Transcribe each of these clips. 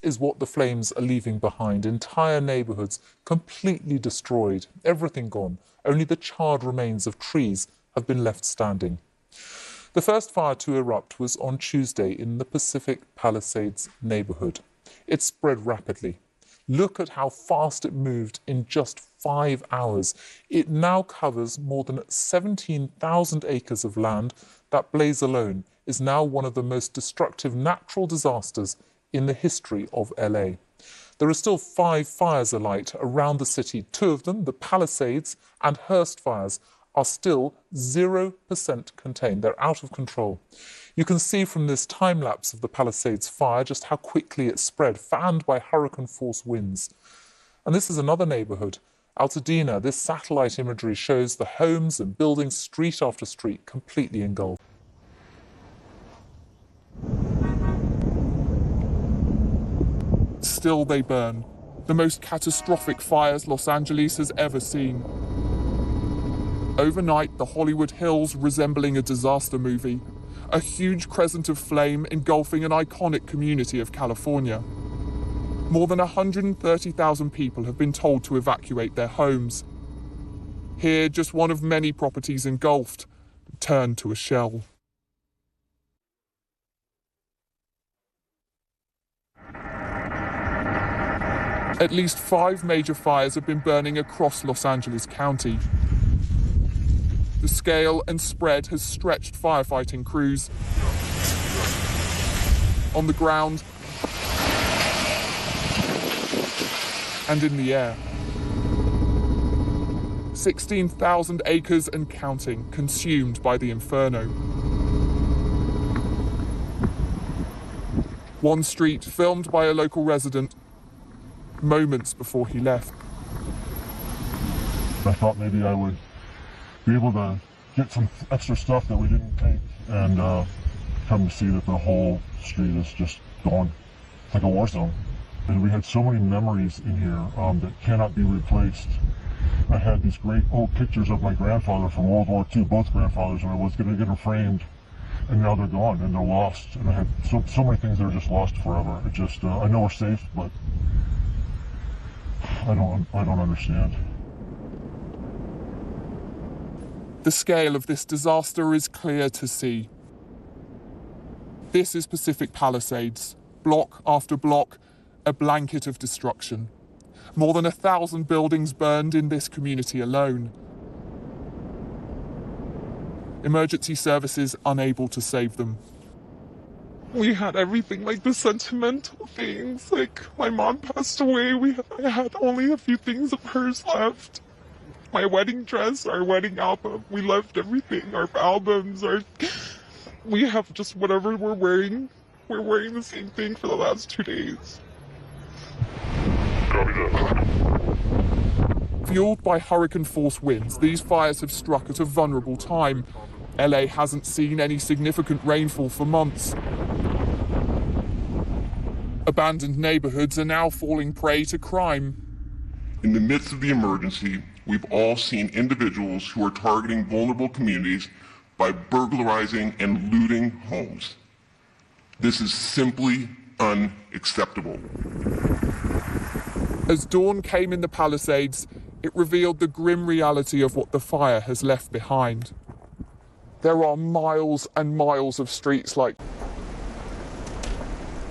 is what the flames are leaving behind. Entire neighbourhoods completely destroyed, everything gone. Only the charred remains of trees have been left standing. The first fire to erupt was on Tuesday in the Pacific Palisades neighbourhood. It spread rapidly. Look at how fast it moved in just 5 hours. It now covers more than 17,000 acres of land. That blaze alone is now one of the most destructive natural disasters in the history of LA. There are still 5 fires alight around the city. 2 of them, the Palisades and Hurst fires, are still 0% contained. They're out of control. You can see from this time-lapse of the Palisades fire just how quickly it spread, fanned by hurricane-force winds. And this is another neighbourhood, Altadena. This satellite imagery shows the homes and buildings, street after street, completely engulfed. Still they burn. The most catastrophic fires Los Angeles has ever seen. Overnight, the Hollywood Hills resembling a disaster movie. A huge crescent of flame engulfing an iconic community of California. More than 130,000 people have been told to evacuate their homes. Here, just one of many properties engulfed, turned to a shell. At least 5 major fires have been burning across Los Angeles County. The scale and spread has stretched firefighting crews. On the ground and in the air. 16,000 acres and counting consumed by the Inferno. One street filmed by a local resident moments before he left. I thought maybe I would be able to get some extra stuff that we didn't take, and come to see that the whole street is just gone. It's like a war zone. And we had so many memories in here that cannot be replaced. I had these great old pictures of my grandfather from World War II, both grandfathers, and I was going to get them framed, and now they're gone and they're lost. And I had so many things that are just lost forever. It just, I know we're safe, but I don't understand. The scale of this disaster is clear to see. This is Pacific Palisades, block after block, a blanket of destruction. More than 1,000 buildings burned in this community alone. Emergency services unable to save them. We had everything, like the sentimental things, like my mom passed away, I had only a few things of hers left. My wedding dress, our wedding album, we left everything, our albums, we have just whatever we're wearing. We're wearing the same thing for the last 2 days. Copy that. Fueled by hurricane-force winds, these fires have struck at a vulnerable time. LA hasn't seen any significant rainfall for months. Abandoned neighborhoods are now falling prey to crime. In the midst of the emergency, we've all seen individuals who are targeting vulnerable communities by burglarizing and looting homes. This is simply unacceptable. As dawn came in the Palisades, it revealed the grim reality of what the fire has left behind. There are miles and miles of streets like.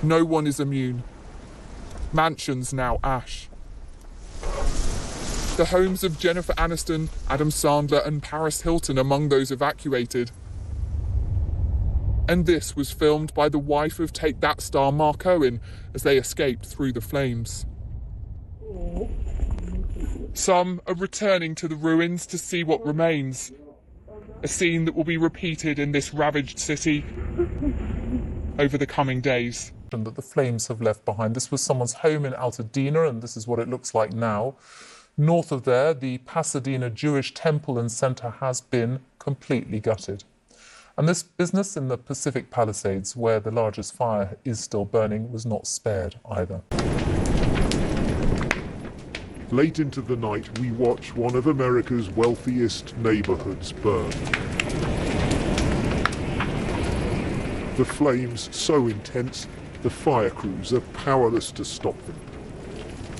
No one is immune. Mansions now ash. The homes of Jennifer Aniston, Adam Sandler and Paris Hilton among those evacuated. And this was filmed by the wife of Take That star Mark Owen as they escaped through the flames. Some are returning to the ruins to see what remains. A scene that will be repeated in this ravaged city over the coming days. That the flames have left behind. This was someone's home in Altadena, and this is what it looks like now. North of there, the Pasadena Jewish Temple and Center has been completely gutted. And this business in the Pacific Palisades, where the largest fire is still burning, was not spared either. Late into the night, we watch one of America's wealthiest neighborhoods burn. The flames so intense, The fire crews are powerless to stop them.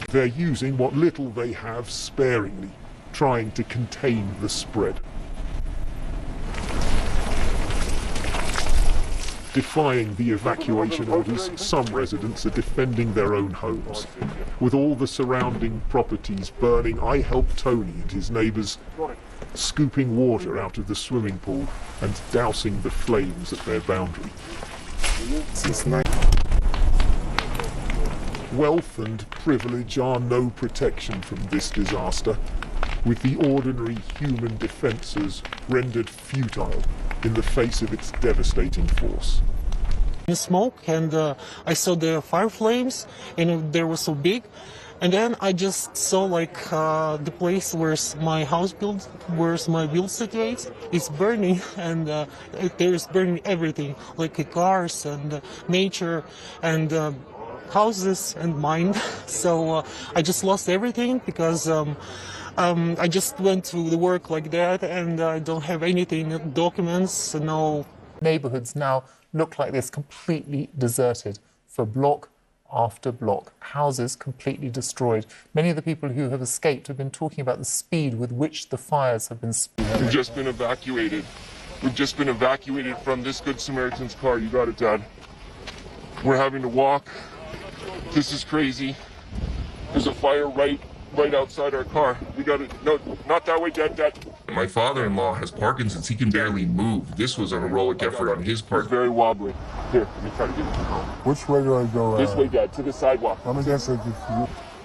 They're using what little they have sparingly, trying to contain the spread. Defying the evacuation orders, some residents are defending their own homes. With all the surrounding properties burning, I helped Tony and his neighbours scooping water out of the swimming pool and dousing the flames at their boundary. Wealth and privilege are no protection from this disaster, with the ordinary human defences rendered futile in the face of its devastating force. The smoke, and I saw the fire flames, and they were so big. And then I just saw like the place where my house built, where my build situates, is burning, and there's burning everything, like cars and nature and houses and mine. So I just lost everything because I just went to the work like that, and I don't have anything, no documents, no. Neighbourhoods now look like this, completely deserted for block after block. Houses completely destroyed. Many of the people who have escaped have been talking about the speed with which the fires have been spread. We've just been evacuated. We've just been evacuated from this Good Samaritan's car. You got it, Dad. We're having to walk. This is crazy. There's a fire right outside our car. We got it. No, not that way, Dad. My father-in-law has Parkinson's. He can barely move. This was an heroic effort on his part. It's very wobbly. Here, let me try to get it. Which way do I go? This way, Dad, to the sidewalk. I'm against it.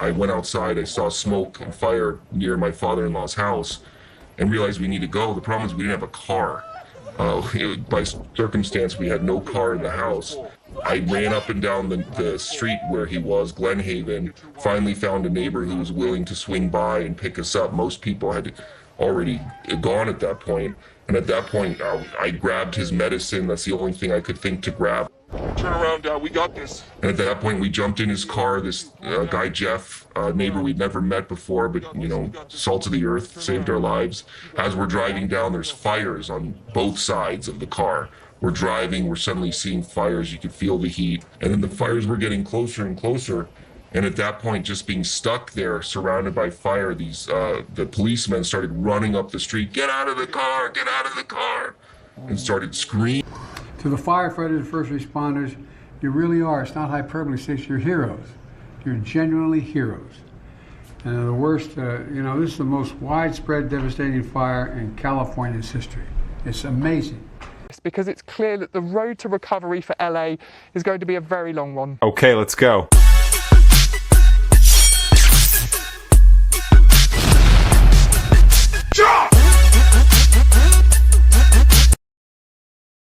I went outside. I saw smoke and fire near my father-in-law's house and realized we need to go. The problem is we didn't have a car. By circumstance, we had no car in the house. I ran up and down the street where he was, Glenhaven, finally found a neighbor who was willing to swing by and pick us up. Most people had already gone at that point. And at that point, I grabbed his medicine. That's the only thing I could think to grab. Turn around, Dad, we got this. And at that point, we jumped in his car. This guy, Jeff, neighbor we'd never met before, but, salt of the earth, saved our lives. As we're driving down, there's fires on both sides of the car. We're driving, we're suddenly seeing fires. You could feel the heat. And then the fires were getting closer and closer. And at that point, just being stuck there, surrounded by fire, the policemen started running up the street, "Get out of the car, get out of the car," and started screaming. To the firefighters and first responders, you really are, it's not hyperbole, you're heroes. You're genuinely heroes. And the worst, this is the most widespread devastating fire in California's history. It's amazing. Because it's clear that the road to recovery for LA is going to be a very long one. Okay, let's go.